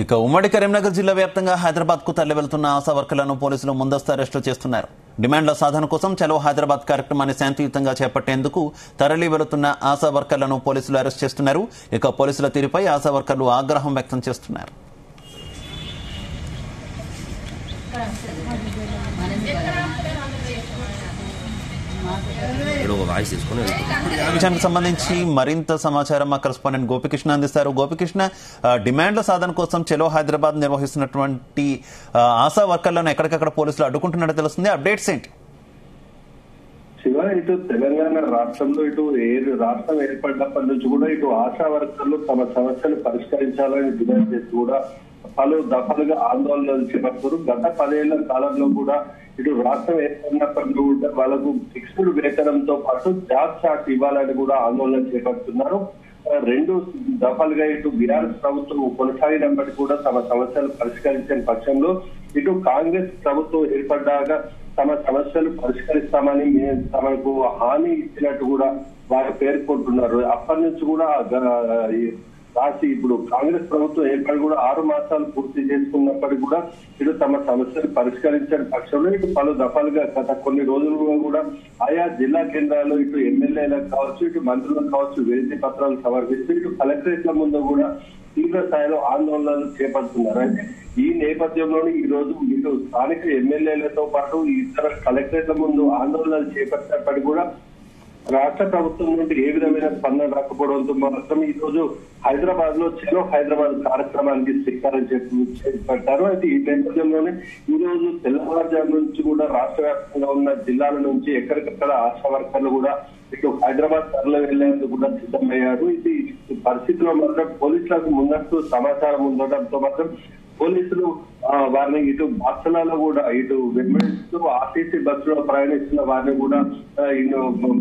ఇక ఉమ్మడి కరీంనగర్ జిల్లా వ్యాప్తంగా హైదరాబాద్ కు తరలి వెళ్తున్న ఆశా వర్కర్లను పోలీసులు ముందస్తు అరెస్టు చేస్తున్నారు. డిమాండ్ల సాధన కోసం చలో హైదరాబాద్ కార్యక్రమాన్ని శాంతియుతంగా చేపట్టేందుకు తరలి వెళుతున్న ఆశా వర్కర్లను పోలీసులు అరెస్ట్ చేస్తున్నారు. ఇక పోలీసుల తీరుపై ఆశా వర్కర్లు ఆగ్రహం వ్యక్తం చేస్తున్నారు. విషయానికి సంబంధించి మరింత సమాచారం మా కరెస్పాండెంట్ గోపికృష్ణ అందిస్తారు. గోపికృష్ణ, డిమాండ్ల సాధన కోసం చలో హైదరాబాద్ నిర్వహిస్తున్నటువంటి ఆశా వర్కర్లను ఎక్కడికక్కడ పోలీసులు అడ్డుకుంటున్నట్టు తెలుస్తుంది. అప్డేట్స్ ఏంటి? శివ, ఇటు తెలంగాణ రాష్ట్రంలో రాష్ట్రం ఏర్పడినప్పటి నుంచి కూడా ఇటు ఆశా వర్కర్లు తమ సమస్యలు పరిష్కరించాలని డిమాండ్ చేసి కూడా పలు దఫలుగా ఆందోళనలు చేపడుతారు. గత 10 ఏళ్ల కాలంలో కూడా ఇటు రాష్ట్రం ఏర్పడినప్పటి కూడా వాళ్ళకు ఫిక్స్డ్ వేతనంతో పాటు జాబ్ చార్ట్ ఇవ్వాలని కూడా ఆందోళన చేపడుతున్నారు. 2 దఫలుగా ఇటు బీఆర్ఎస్ ప్రభుత్వం కొనసాగినప్పటికీ కూడా తమ సమస్యలు పరిష్కరించని పక్షంలో ఇటు కాంగ్రెస్ ప్రభుత్వం ఏర్పడ్డాక తమ సమస్యలు పరిష్కరిస్తామని తమకు హామీ ఇచ్చినట్టు కూడా వారు పేర్కొంటున్నారు. అప్పటి నుంచి కూడా ఇప్పుడు కాంగ్రెస్ ప్రభుత్వం ఏర్పడి కూడా 6 మాసాలు పూర్తి చేసుకున్నప్పటికీ కూడా ఇటు తమ సమస్యలు పరిష్కరించని పక్షంలో ఇటు పలు దఫాలుగా గత కొన్ని రోజులుగా కూడా ఆయా జిల్లా కేంద్రాల్లో ఇటు ఎమ్మెల్యేలకు కావచ్చు, ఇటు మంత్రులకు కావచ్చు వినతి పత్రాలు సమర్పిస్తూ ఇటు కలెక్టరేట్ల ముందు కూడా తీవ్ర స్థాయిలో ఆందోళనలు చేపడుతున్నారు. అయితే ఈ నేపథ్యంలోనే ఈ రోజు ఇటు స్థానిక ఎమ్మెల్యేలతో పాటు ఇతర కలెక్టరేట్ల ముందు ఆందోళనలు చేపట్టినప్పటికీ కూడా రాష్ట్ర ప్రభుత్వం నుండి ఏ విధమైన స్పందన రాకపోవడంతో మాత్రం ఈ రోజు హైదరాబాద్ లో చలో హైదరాబాద్ కార్యక్రమానికి శ్రీకారం చేపట్టారు. అయితే ఈ నేపథ్యంలోనే ఈ రోజు తెల్లవారుజాము నుంచి కూడా రాష్ట్ర వ్యాప్తంగా ఉన్న జిల్లాల నుంచి ఎక్కడికక్కడ ఆశా వర్కర్లు కూడా ఇటు హైదరాబాద్ తరలి వెళ్లేందుకు కూడా సిద్ధమయ్యారు. ఇది పరిస్థితిలో మాత్రం పోలీసులకు ముందస్తు సమాచారం ఉండటంతో మాత్రం పోలీసులు వారిని ఇటు బస్సులలో కూడా ఇటు వెంబడిస్తూ ఆర్టీసీ బస్సులో ప్రయాణిస్తున్న వారిని కూడా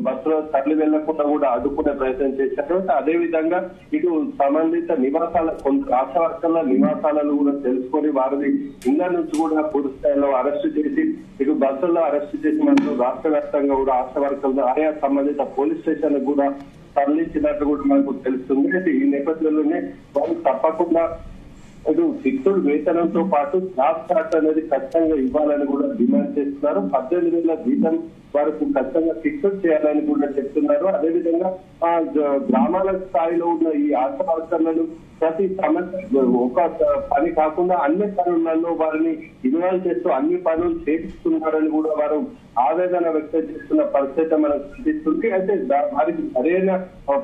బస్సులో తరలి వెళ్లకుండా కూడా అడ్డుకునే ప్రయత్నం చేశారు. అదే విధంగా ఇటు సంబంధిత నివాసాల కొంత ఆశా వర్కర్ల నివాసాలను కూడా తెలుసుకొని వారిని ఇళ్ల నుంచి కూడా పూర్తి స్థాయిలో అరెస్టు చేసి ఇటు బస్సుల్లో అరెస్టు చేసి మాత్రం రాష్ట్ర వ్యాప్తంగా కూడా ఆశా వర్కర్లు ఆయా సంబంధిత పోలీస్ స్టేషన్ కూడా తరలించినట్టు కూడా మనకు తెలుస్తుంది. అయితే ఈ నేపథ్యంలోనే వాళ్ళు తప్పకుండా ఇటు ఫిక్స్డ్ వేతనంతో పాటు జాబ్ చార్ట్ అనేది ఖచ్చితంగా ఇవ్వాలని కూడా డిమాండ్ చేస్తున్నారు. 18,000 జీతం వారికి ఖచ్చితంగా ఫిక్స్డ్ చేయాలని కూడా చెప్తున్నారు. అదేవిధంగా గ్రామాల స్థాయిలో ఉన్న ఈ ఆశా వర్కర్లను ప్రతి సమస్య ఒక పని కాకుండా అన్ని పనులలో వారిని ఇన్వాల్వ్ చేస్తూ అన్ని పనులు చేపిస్తున్నారని కూడా వారు ఆవేదన వ్యక్తం చేస్తున్న పరిస్థితి మనకు కనిపిస్తుంది. అయితే వారికి సరైన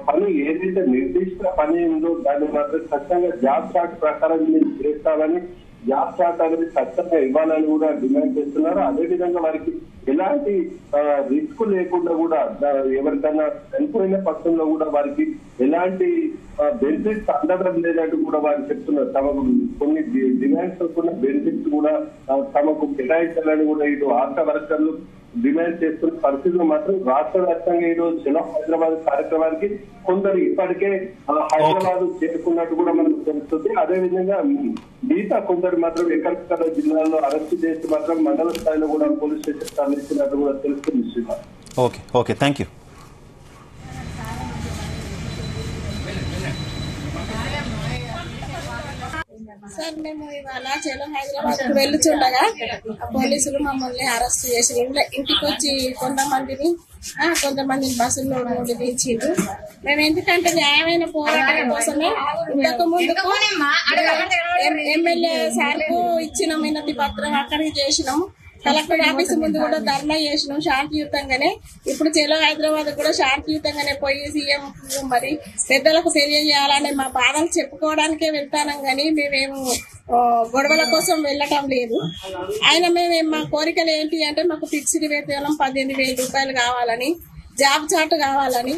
పని ఏదైతే నిర్దిష్ట పని ఉందో దాన్ని మాత్రం ఖచ్చితంగా జాబ్ చార్ట్ ప్రకారం చేస్తామని జాబ్ చార్ట్ అనేది ఖచ్చితంగా ఇవ్వాలని కూడా డిమాండ్ చేస్తున్నారు. అదేవిధంగా వారికి ఎలాంటి రిస్క్ లేకుండా కూడా ఎవరికైనా చనిపోయిన పక్షంలో కూడా వారికి ఎలాంటి బెనిఫిట్స్ అందడం లేదంటూ కూడా వారు చెప్తున్నారు. తమకు కొన్ని డిమాండ్స్ ఉన్న బెనిఫిట్స్ కూడా తమకు కేటాయించాలని కూడా ఇటు ఆశా వర్కర్లు డిమాండ్ చేస్తున్న పరిస్థితులు మాత్రం రాష్ట్ర వ్యాప్తంగా ఈ రోజు చలో హైదరాబాద్ కార్యక్రమానికి కొందరు ఇప్పటికే హైదరాబాద్ చేరుకున్నట్టు కూడా మనకు తెలుస్తుంది. అదేవిధంగా మిగతా కొందరు మాత్రం ఎక్కడికక్కడ జిల్లాల్లో అరెస్టు చేసి మాత్రం మండల స్థాయిలో కూడా పోలీస్ స్టేషన్ తరలిస్తున్నట్టు కూడా తెలుస్తుంది. Okay, thank you. సార్, మేము ఇవాళ చలో హైదరాబాద్ కు వెళ్ళుచుండగా పోలీసులు మమ్మల్ని అరెస్ట్ చేసి ఇంటికి వచ్చి కొంతమందిని బస్సుల్లో నుండి దించారు. మేము ఎందుకంటే న్యాయమైన పోరాటం కోసమే ఇంతకు ముందుకు ఎమ్మెల్యే సార్కు ఇచ్చిన వినతి పత్రం అక్కడికి చేసినాము. కలెక్టర్ ఆఫీస్ ముందు కూడా ధర్నా చేసినాం శాంతియుతంగానే. ఇప్పుడు చలో హైదరాబాద్ కూడా శాంతియుతంగానే పోయి సీఎం మరి పెద్దలకు తెలియజేయాలని మా బాధలు చెప్పుకోవడానికే వెళ్తానం కానీ మేమేమో గొడవల కోసం వెళ్ళటం లేదు. అయినా మా కోరికలు ఏంటి అంటే మాకు ఫిక్స్డ్ వేతనం 18,000 రూపాయలు కావాలని, జాబ్ చార్ట్ కావాలని,